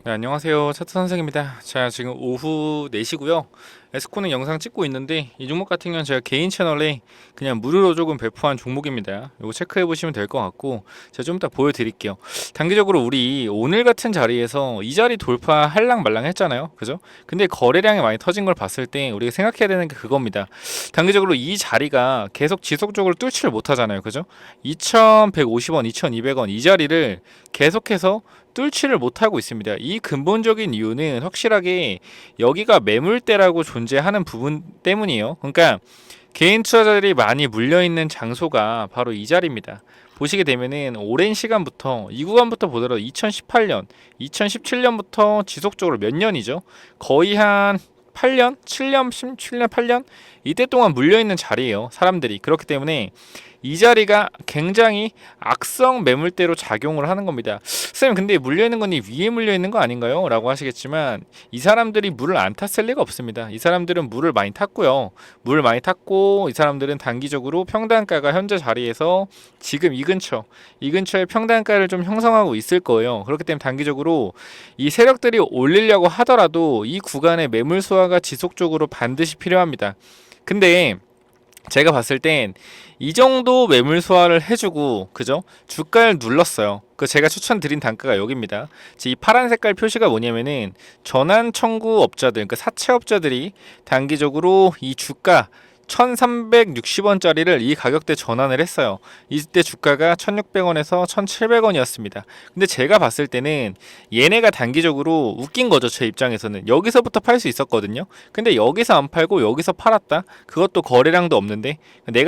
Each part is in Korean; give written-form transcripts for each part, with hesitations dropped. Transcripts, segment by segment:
네, 안녕하세요. 차트 선생입니다. 자, 지금 오후 4시고요. 에스코는 영상 찍고 있는데 이 종목 같은 경우는 제가 개인 채널에 그냥 무료로 조금 배포한 종목입니다. 이거 체크해 보시면 될 것 같고 제가 좀 이따 보여드릴게요. 단기적으로 우리 오늘 같은 자리에서 이 자리 돌파 할랑 말랑 했잖아요. 그죠? 근데 거래량이 많이 터진 걸 봤을 때 우리가 생각해야 되는 게 그겁니다. 단기적으로 이 자리가 계속 지속적으로 뚫지를 못하잖아요. 그죠? 2150원, 2200원 이 자리를 계속해서 뚫지를 못하고 있습니다. 이 근본적인 이유는 확실하게 여기가 매물대라고 존재하는 부분 때문이에요. 그러니까 개인 투자자들이 많이 물려있는 장소가 바로 이 자리입니다. 보시게 되면은 오랜 시간부터 이 구간부터 보더라도 2018년, 2017년부터 지속적으로 몇 년이죠? 거의 한 8년, 7년, 17년, 8년 이때 동안 물려있는 자리예요. 사람들이. 그렇기 때문에 이 자리가 굉장히 악성 매물대로 작용을 하는 겁니다. 쌤, 근데 물려있는 건 이 위에 물려있는 거 아닌가요? 라고 하시겠지만 이 사람들이 물을 안 탔을 리가 없습니다. 이 사람들은 물을 많이 탔고요. 물을 많이 탔고 이 사람들은 단기적으로 평단가가 현재 자리에서 지금 이 근처에 평단가를 좀 형성하고 있을 거예요. 그렇기 때문에 단기적으로 이 세력들이 올리려고 하더라도 이 구간의 매물 소화가 지속적으로 반드시 필요합니다. 근데 제가 봤을 땐 이 정도 매물 소화를 해주고 그죠? 주가를 눌렀어요. 그 제가 추천드린 단가가 여기입니다. 이 파란 색깔 표시가 뭐냐면은 전환 청구 업자들, 그러니까 사채업자들이 단기적으로 이 주가 1360원짜리를 이 가격대 전환을 했어요. 이때 주가가 1600원에서 1700원이었습니다. 근데 제가 봤을 때는 얘네가 단기적으로 웃긴 거죠. 제 입장에서는. 여기서부터 팔 수 있었거든요. 근데 여기서 안 팔고 여기서 팔았다? 그것도 거래량도 없는데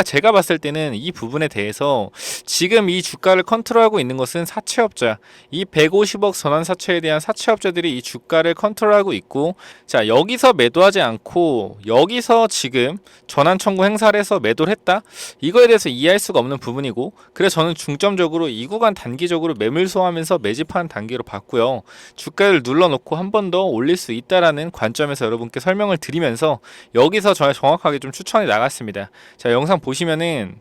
제가 봤을 때는 이 부분에 대해서 지금 이 주가를 컨트롤하고 있는 것은 사채업자, 이 150억 전환 사채에 대한 사채업자들이 이 주가를 컨트롤하고 있고, 자, 여기서 매도하지 않고 여기서 지금 전환 청구 행사를 해서 매도를 했다? 이거에 대해서 이해할 수가 없는 부분이고, 그래서 저는 중점적으로 이 구간 단기적으로 매물 소화하면서 매집하는 단계로 봤고요. 주가를 눌러놓고 한 번 더 올릴 수 있다라는 관점에서 여러분께 설명을 드리면서 여기서 정확하게 좀 추천해 나갔습니다. 자, 영상 보시면은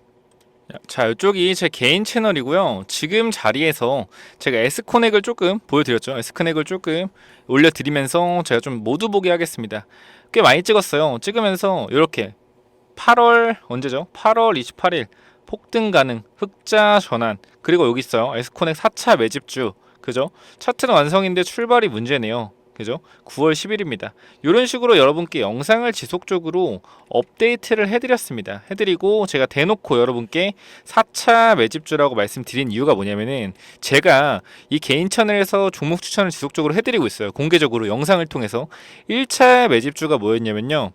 자, 이쪽이 제 개인 채널이고요. 지금 자리에서 제가 S코넥을 조금 보여드렸죠. S코넥을 조금 올려드리면서 제가 좀 모두 보게 하겠습니다. 꽤 많이 찍었어요. 찍으면서 이렇게 8월 언제죠? 8월 28일 폭등 가능 흑자 전환, 그리고 여기 있어요. S코넥 4차 매집주. 그죠? 차트는 완성인데 출발이 문제네요. 그죠? 9월 10일입니다. 이런 식으로 여러분께 영상을 지속적으로 업데이트를 해드렸습니다. 해드리고 제가 대놓고 여러분께 4차 매집주라고 말씀드린 이유가 뭐냐면은 제가 이 개인 채널에서 종목 추천을 지속적으로 해드리고 있어요. 공개적으로 영상을 통해서. 1차 매집주가 뭐였냐면요,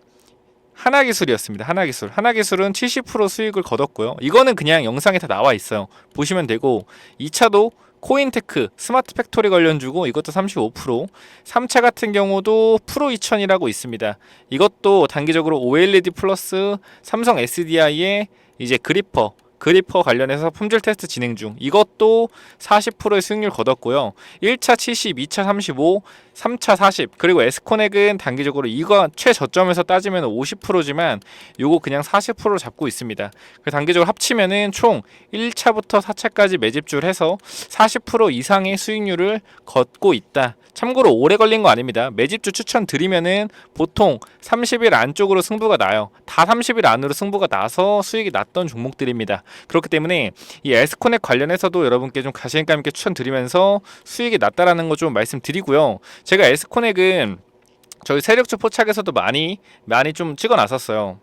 하나기술이었습니다. 하나기술은 70% 수익을 거뒀고요. 이거는 그냥 영상에 다 나와 있어요. 보시면 되고, 2차도 코인테크 스마트 팩토리 관련주고 이것도 35%, 3차 같은 경우도 프로2000이라고 있습니다. 이것도 단기적으로 OLED 플러스 삼성 SDI의 이제 그리퍼 관련해서 품질 테스트 진행 중. 이것도 40%의 수익률 거뒀고요. 1차 70, 2차 35, 3차 40. 그리고 에스코넥은 단기적으로 이거 최저점에서 따지면 50%지만 요거 그냥 40%로 잡고 있습니다. 그래서 단기적으로 합치면은 총 1차부터 4차까지 매집주를 해서 40% 이상의 수익률을 걷고 있다. 참고로 오래 걸린 거 아닙니다. 매집주 추천드리면은 보통 30일 안쪽으로 승부가 나요. 다 30일 안으로 승부가 나서 수익이 났던 종목들입니다. 그렇기 때문에 이 에스코넥 관련해서도 여러분께 좀 자신감 있게 추천드리면서 수익이 났다라는 거 좀 말씀드리고요. 제가 에스코넥은 저희 세력주 포착에서도 많이 좀 찍어놨었어요.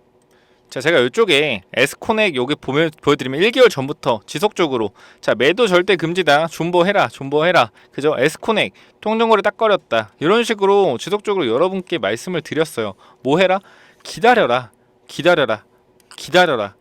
자, 제가 이쪽에 에스코넥 여기 보여드리면 1개월 전부터 지속적으로, 자, 매도 절대 금지다, 존버해라, 그죠? 에스코넥 통정거래 딱 거렸다, 이런 식으로 지속적으로 여러분께 말씀을 드렸어요. 뭐 해라? 기다려라.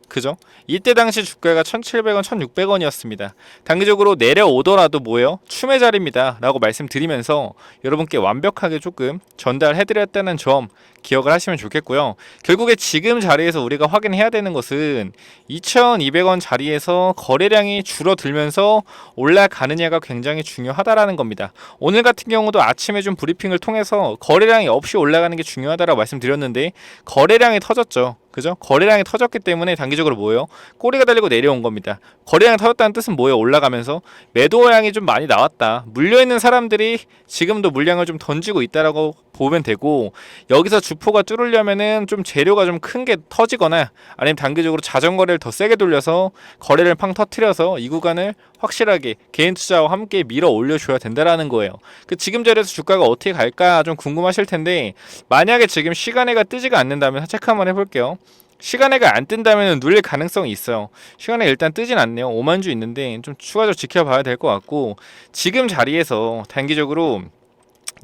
그죠? 이때 당시 주가가 1700원, 1600원이었습니다. 단기적으로 내려오더라도 뭐예요? 추매 자리입니다 라고 말씀드리면서 여러분께 완벽하게 조금 전달해드렸다는 점 기억을 하시면 좋겠고요. 결국에 지금 자리에서 우리가 확인해야 되는 것은 2200원 자리에서 거래량이 줄어들면서 올라가느냐가 굉장히 중요하다라는 겁니다. 오늘 같은 경우도 아침에 좀 브리핑을 통해서 거래량이 없이 올라가는 게 중요하다라고 말씀드렸는데 거래량이 터졌죠. 그죠? 거래량이 터졌기 때문에 단기적으로 뭐예요? 꼬리가 달리고 내려온 겁니다. 거래량이 터졌다는 뜻은 뭐예요? 올라가면서 매도량이 좀 많이 나왔다. 물려있는 사람들이 지금도 물량을 좀 던지고 있다라고 보면 되고, 여기서 주포가 뚫으려면은 좀 재료가 좀 큰 게 터지거나 아니면 단기적으로 자전거래를 더 세게 돌려서 거래를 팡 터트려서 이 구간을 확실하게 개인 투자와 함께 밀어 올려줘야 된다라는 거예요. 그 지금 자리에서 주가가 어떻게 갈까 좀 궁금하실 텐데, 만약에 지금 시간애가 뜨지가 않는다면 체크 한번 해볼게요. 시간애가 안 뜬다면 눌릴 가능성이 있어요. 시간애 일단 뜨진 않네요. 5만 주 있는데 좀 추가적으로 지켜봐야 될 것 같고, 지금 자리에서 단기적으로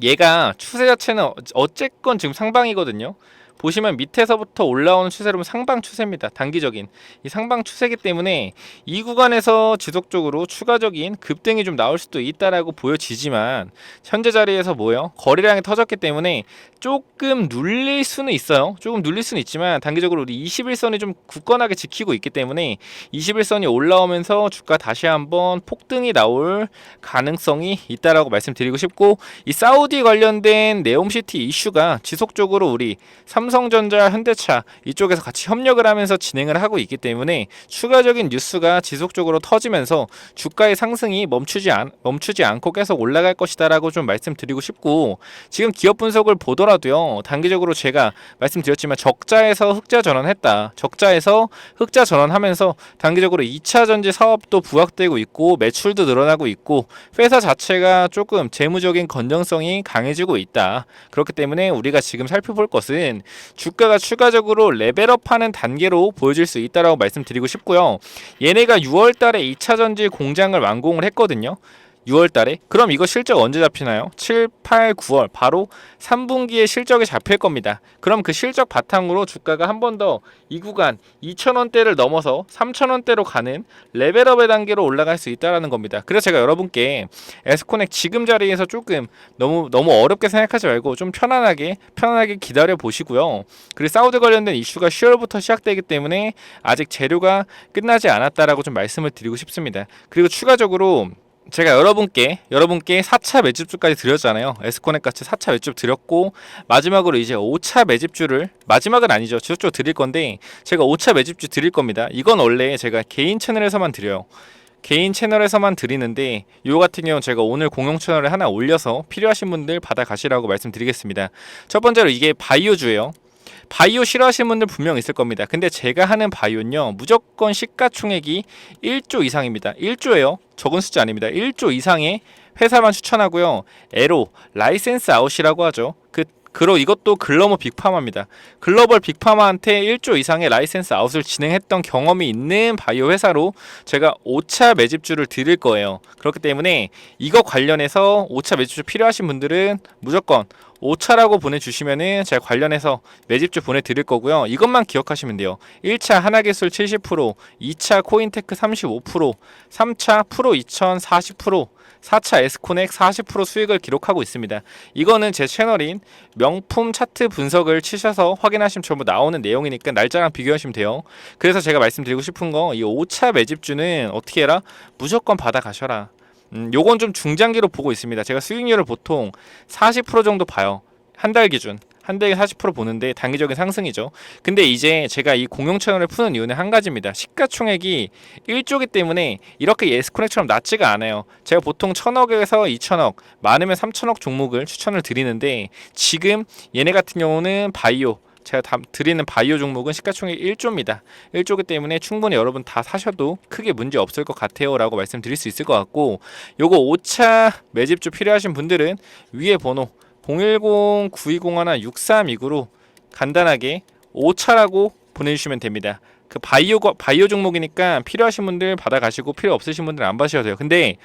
얘가 추세 자체는 어쨌건 지금 상방이거든요. 보시면 밑에서부터 올라오는 추세로는 상방 추세입니다. 단기적인 이 상방 추세이기 때문에 이 구간에서 지속적으로 추가적인 급등이 좀 나올 수도 있다라고 보여지지만, 현재 자리에서 뭐예요? 거래량이 터졌기 때문에 조금 눌릴 수는 있어요. 조금 눌릴 수는 있지만 단기적으로 우리 21선이 좀 굳건하게 지키고 있기 때문에 21선이 올라오면서 주가 다시 한번 폭등이 나올 가능성이 있다라고 말씀드리고 싶고, 이 사우디 관련된 네옴시티 이슈가 지속적으로 우리 삼성전자, 현대차 이쪽에서 같이 협력을 하면서 진행을 하고 있기 때문에 추가적인 뉴스가 지속적으로 터지면서 주가의 상승이 멈추지 않고 계속 올라갈 것이다라고 좀 말씀드리고 싶고, 지금 기업 분석을 보더라도요, 단기적으로 제가 말씀드렸지만 적자에서 흑자 전환했다. 적자에서 흑자 전환하면서 단기적으로 2차 전지 사업도 부각되고 있고 매출도 늘어나고 있고 회사 자체가 조금 재무적인 건전성이 강해지고 있다. 그렇기 때문에 우리가 지금 살펴볼 것은 주가가 추가적으로 레벨업하는 단계로 보여질 수 있다라고 말씀드리고 싶고요. 얘네가 6월달에 2차 전지 공장을 완공을 했거든요. 6월달에. 그럼 이거 실적 언제 잡히나요? 7, 8, 9월 바로 3분기에 실적이 잡힐 겁니다. 그럼 그 실적 바탕으로 주가가 한 번 더 이 구간 2,000원대를 넘어서 3,000원대로 가는 레벨업의 단계로 올라갈 수 있다는 겁니다. 그래서 제가 여러분께 에스코넥 지금 자리에서 조금 너무 어렵게 생각하지 말고 좀 편안하게 기다려 보시고요. 그리고 사우디 관련된 이슈가 10월부터 시작되기 때문에 아직 재료가 끝나지 않았다라고 좀 말씀을 드리고 싶습니다. 그리고 추가적으로 제가 여러분께 4차 매집주까지 드렸잖아요. 에스코넥 같이 4차 매집 드렸고, 마지막으로 이제 5차 매집주를, 마지막은 아니죠, 지속적으로 드릴 건데 제가 5차 매집주 드릴 겁니다. 이건 원래 제가 개인 채널에서만 드려요. 개인 채널에서만 드리는데, 요 같은 경우는 제가 오늘 공용 채널에 하나 올려서 필요하신 분들 받아 가시라고 말씀드리겠습니다. 첫 번째로 이게 바이오주예요. 바이오 싫어하시는 분들 분명 있을 겁니다. 근데 제가 하는 바이오는요, 무조건 시가총액이 1조 이상입니다. 1조예요. 적은 숫자 아닙니다. 1조 이상의 회사만 추천하고요. 에로, 라이센스 아웃이라고 하죠. 이것도 글로벌 빅파마입니다. 글로벌 빅파마한테 1조 이상의 라이센스 아웃을 진행했던 경험이 있는 바이오 회사로 제가 5차 매집주를 드릴 거예요. 그렇기 때문에 이거 관련해서 5차 매집주 필요하신 분들은 무조건 5차라고 보내주시면은 제가 관련해서 매집주 보내드릴 거고요. 이것만 기억하시면 돼요. 1차 하나기술 70%, 2차 코인테크 35%, 3차 프로2000 40%, 4차 에스코넥 40% 수익을 기록하고 있습니다. 이거는 제 채널인 명품 차트 분석을 치셔서 확인하시면 전부 나오는 내용이니까 날짜랑 비교하시면 돼요. 그래서 제가 말씀드리고 싶은 거, 이 5차 매집주는 어떻게 해라? 무조건 받아 가셔라. 요건 좀 중장기로 보고 있습니다. 제가 수익률을 보통 40% 정도 봐요. 한 달 기준. 한 달에 40% 보는데 단기적인 상승이죠. 근데 이제 제가 이 공용 채널을 푸는 이유는 한 가지입니다. 시가총액이 1조기 때문에 이렇게 에스코넥처럼 낮지가 않아요. 제가 보통 1,000억에서 2,000억, 많으면 3,000억 종목을 추천을 드리는데, 지금 얘네 같은 경우는 바이오, 제가 드리는 바이오 종목은 시가총액 1조입니다. 1조기 때문에 충분히 여러분 다 사셔도 크게 문제 없을 것 같아요 라고 말씀드릴 수 있을 것 같고, 요거 5차 매집주 필요하신 분들은 위에 번호 010-9201-6329로 간단하게 5차라고 보내주시면 됩니다. 그 바이오 종목이니까 필요하신 분들 받아가시고 필요 없으신 분들 안 받으셔도 돼요. 근데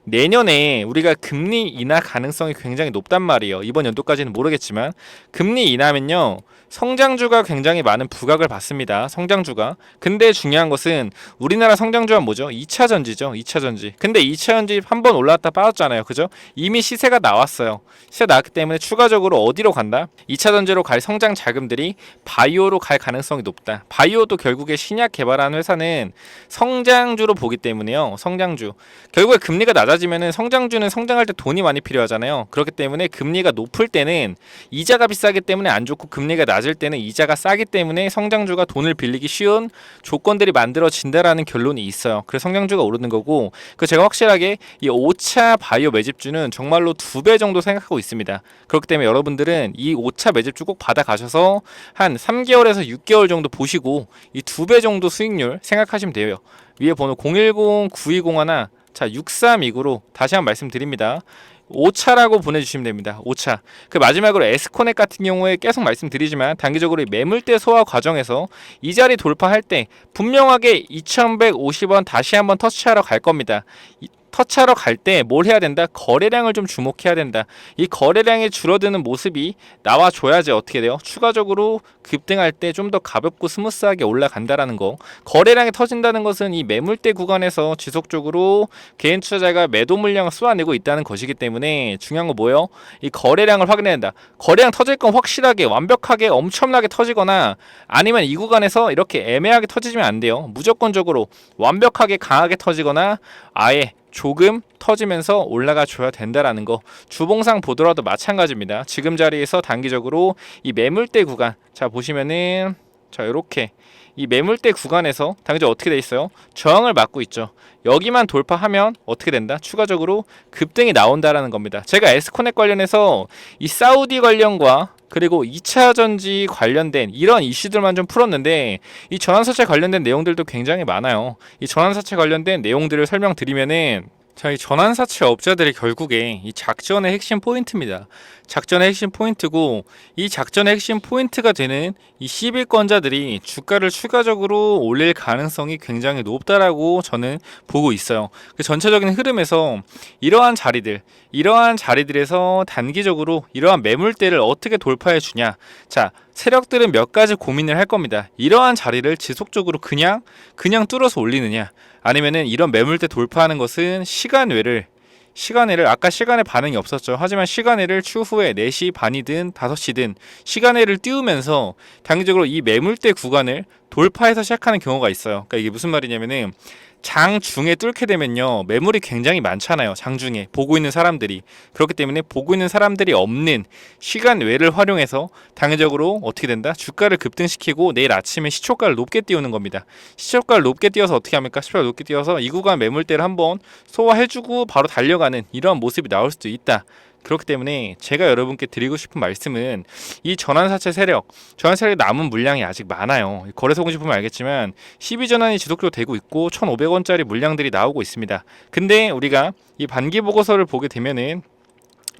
내년에 우리가 금리 인하 가능성이 굉장히 높단 말이에요. 이번 연도까지는 모르겠지만 금리 인하면요, 성장주가 굉장히 많은 부각을 받습니다. 성장주가. 근데 중요한 것은 우리나라 성장주가 뭐죠? 2차 전지죠. 2차 전지. 근데 2차 전지 한번 올라왔다 빠졌잖아요. 그죠? 이미 시세가 나왔어요. 시세 나왔기 때문에 추가적으로 어디로 간다? 2차 전지로 갈 성장 자금들이 바이오로 갈 가능성이 높다. 바이오도 결국에 신약 개발하는 회사는 성장주로 보기 때문에요. 성장주. 결국에 금리가 낮아 낮아지면은 성장주는 성장할 때 돈이 많이 필요하잖아요. 그렇기 때문에 금리가 높을 때는 이자가 비싸기 때문에 안 좋고, 금리가 낮을 때는 이자가 싸기 때문에 성장주가 돈을 빌리기 쉬운 조건들이 만들어진다라는 결론이 있어요. 그래서 성장주가 오르는 거고, 그 제가 확실하게 이 5차 바이오 매집주는 정말로 2배 정도 생각하고 있습니다. 그렇기 때문에 여러분들은 이 5차 매집주 꼭 받아 가셔서 한 3개월에서 6개월 정도 보시고 이 2배 정도 수익률 생각하시면 돼요. 위에 번호 010-9201, 자 6329로 다시 한번 말씀드립니다. 5차라고 보내주시면 됩니다. 5차. 그 마지막으로 에스코넥 같은 경우에 계속 말씀드리지만, 단기적으로 매물대 소화 과정에서 이 자리 돌파할 때 분명하게 2150원 다시 한번 터치하러 갈 겁니다. 터치하러 갈 때 뭘 해야 된다? 거래량을 좀 주목해야 된다. 이 거래량이 줄어드는 모습이 나와줘야지 어떻게 돼요? 추가적으로 급등할 때 좀 더 가볍고 스무스하게 올라간다라는 거. 거래량이 터진다는 것은 이 매물대 구간에서 지속적으로 개인 투자자가 매도 물량을 쏘아내고 있다는 것이기 때문에 중요한 거 뭐예요? 이 거래량을 확인해야 된다. 거래량 터질 건 확실하게 완벽하게 엄청나게 터지거나, 아니면 이 구간에서 이렇게 애매하게 터지면 안 돼요. 무조건적으로 완벽하게 강하게 터지거나 아예 조금 터지면서 올라가 줘야 된다라는 거. 주봉상 보더라도 마찬가지입니다. 지금 자리에서 단기적으로 이 매물대 구간, 자 보시면은 자 이렇게 이 매물대 구간에서 단기적으로 어떻게 돼 있어요? 저항을 맞고 있죠. 여기만 돌파하면 어떻게 된다? 추가적으로 급등이 나온다라는 겁니다. 제가 에스코넥 관련해서 이 사우디 관련과 그리고 2차 전지 관련된 이런 이슈들만 좀 풀었는데, 이 전환사채 관련된 내용들도 굉장히 많아요. 이 전환사채 관련된 내용들을 설명드리면은, 자, 이 전환사채 업자들이 결국에 이 작전의 핵심 포인트입니다. 작전의 핵심 포인트고, 이 작전의 핵심 포인트가 되는 이 11권자들이 주가를 추가적으로 올릴 가능성이 굉장히 높다라고 저는 보고 있어요. 그 전체적인 흐름에서 이러한 자리들에서 단기적으로 이러한 매물대를 어떻게 돌파해 주냐. 자, 세력들은 몇 가지 고민을 할 겁니다. 이러한 자리를 지속적으로 그냥 뚫어서 올리느냐, 아니면은 이런 매물대 돌파하는 것은 시간외를 아까 시간에 반응이 없었죠. 하지만 시간외를 추후에 4시 반이든 5시든 시간외를 띄우면서 단기적으로 이 매물대 구간을 돌파해서 시작하는 경우가 있어요. 그러니까 이게 무슨 말이냐면은, 장중에 뚫게 되면요, 매물이 굉장히 많잖아요. 장중에 보고 있는 사람들이. 그렇기 때문에 보고 있는 사람들이 없는 시간 외를 활용해서 단기적으로 어떻게 된다? 주가를 급등시키고 내일 아침에 시초가를 높게 띄우는 겁니다. 시초가를 높게 띄워서 어떻게 합니까? 시초가를 높게 띄워서 이 구간 매물대를 한번 소화해주고 바로 달려가는 이러한 모습이 나올 수도 있다. 그렇기 때문에 제가 여러분께 드리고 싶은 말씀은, 이 전환사채 세력이 남은 물량이 아직 많아요. 거래소 공시 보면 알겠지만 12전환이 지속적으로 되고 있고 1,500원짜리 물량들이 나오고 있습니다. 근데 우리가 이 반기 보고서를 보게 되면은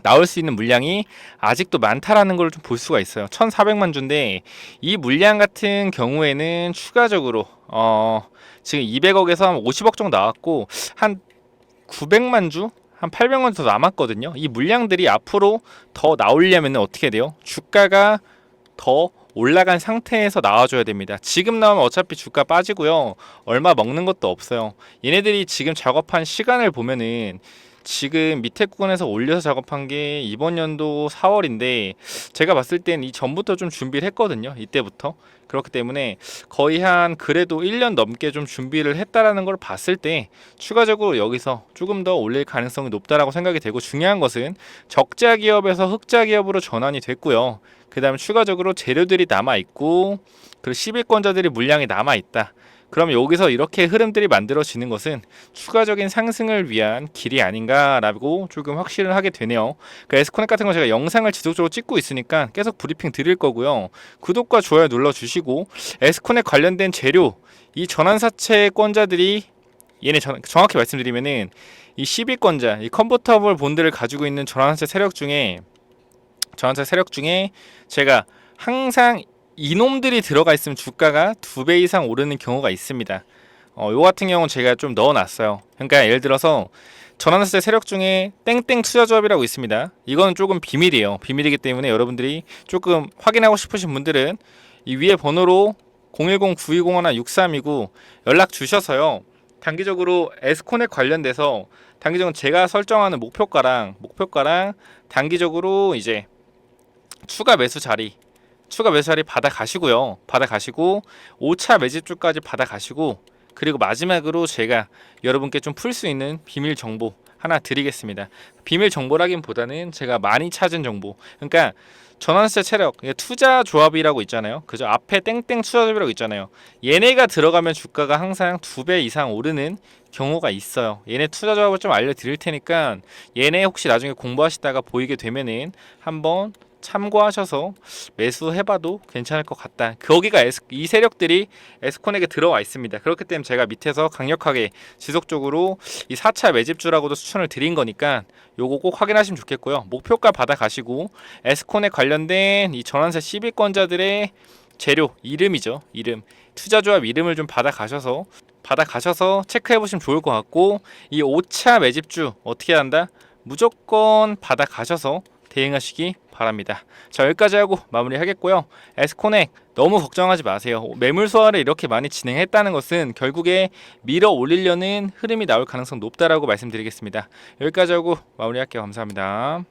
나올 수 있는 물량이 아직도 많다라는 걸 좀 볼 수가 있어요. 1,400만 주인데, 이 물량 같은 경우에는 추가적으로 지금 200억에서 한 50억 정도 나왔고, 한 900만 주? 한 800원 더 남았거든요. 이 물량들이 앞으로 더 나오려면 어떻게 돼요? 주가가 더 올라간 상태에서 나와줘야 됩니다. 지금 나오면 어차피 주가 빠지고요, 얼마 먹는 것도 없어요. 얘네들이 지금 작업한 시간을 보면은, 지금 밑에 구간에서 올려서 작업한 게 이번 연도 4월인데 제가 봤을 땐 이 전부터 좀 준비를 했거든요. 이때부터. 그렇기 때문에 거의 한 그래도 1년 넘게 좀 준비를 했다라는 걸 봤을 때 추가적으로 여기서 조금 더 올릴 가능성이 높다라고 생각이 되고, 중요한 것은 적자 기업에서 흑자 기업으로 전환이 됐고요. 그 다음에 추가적으로 재료들이 남아있고, 그리고 11권자들이 물량이 남아있다. 그럼 여기서 이렇게 흐름들이 만들어지는 것은 추가적인 상승을 위한 길이 아닌가라고 조금 확신을 하게 되네요. 그 에스코넥 같은 거 제가 영상을 지속적으로 찍고 있으니까 계속 브리핑 드릴 거고요. 구독과 좋아요 눌러주시고, 에스코넥 관련된 재료, 이 전환사채권자들이 얘네 정확히 말씀드리면은 이 12권자, 이 컨버터블 본드를 가지고 있는 전환사채 세력 중에 제가 항상 이놈들이 들어가 있으면 주가가 2배 이상 오르는 경우가 있습니다. 요 같은 경우는 제가 좀 넣어놨어요. 그러니까 예를 들어서 전환사채 세력 중에 땡땡 투자조합이라고 있습니다. 이거는 조금 비밀이에요. 비밀이기 때문에 여러분들이 조금 확인하고 싶으신 분들은 이 위에 번호로 010-9201-6329 연락 주셔서요, 단기적으로 에스코넥 관련돼서 단기적으로 제가 설정하는 목표가랑 단기적으로 이제 추가 매수 자리 받아가시고요. 받아가시고 5차 매집주까지 받아가시고, 그리고 마지막으로 제가 여러분께 좀 풀 수 있는 비밀 정보 하나 드리겠습니다. 비밀 정보라기보다는 제가 많이 찾은 정보. 그러니까 전환세 체력, 투자 조합이라고 있잖아요. 그죠? 앞에 땡땡 투자 조합이라고 있잖아요. 얘네가 들어가면 주가가 항상 2배 이상 오르는 경우가 있어요. 얘네 투자 조합을 좀 알려드릴 테니까 얘네 혹시 나중에 공부하시다가 보이게 되면은 한번 참고하셔서 매수해봐도 괜찮을 것 같다. 거기가 이 세력들이 에스콘에게 들어와 있습니다. 그렇기 때문에 제가 밑에서 강력하게 지속적으로 이 4차 매집주라고도 추천을 드린 거니까 요거 꼭 확인하시면 좋겠고요. 목표가 받아가시고 에스콘에 관련된 이 전환세 시비권자들의 재료 이름이죠. 이름 투자조합 이름을 좀 받아가셔서 체크해 보시면 좋을 것 같고, 이 5차 매집주 어떻게 한다? 무조건 받아가셔서 대응하시기 바랍니다. 자, 여기까지 하고 마무리 하겠고요. 에스코넥 너무 걱정하지 마세요. 매물 소화를 이렇게 많이 진행했다는 것은 결국에 밀어 올리려는 흐름이 나올 가능성 높다라고 말씀드리겠습니다. 여기까지 하고 마무리할게요. 감사합니다.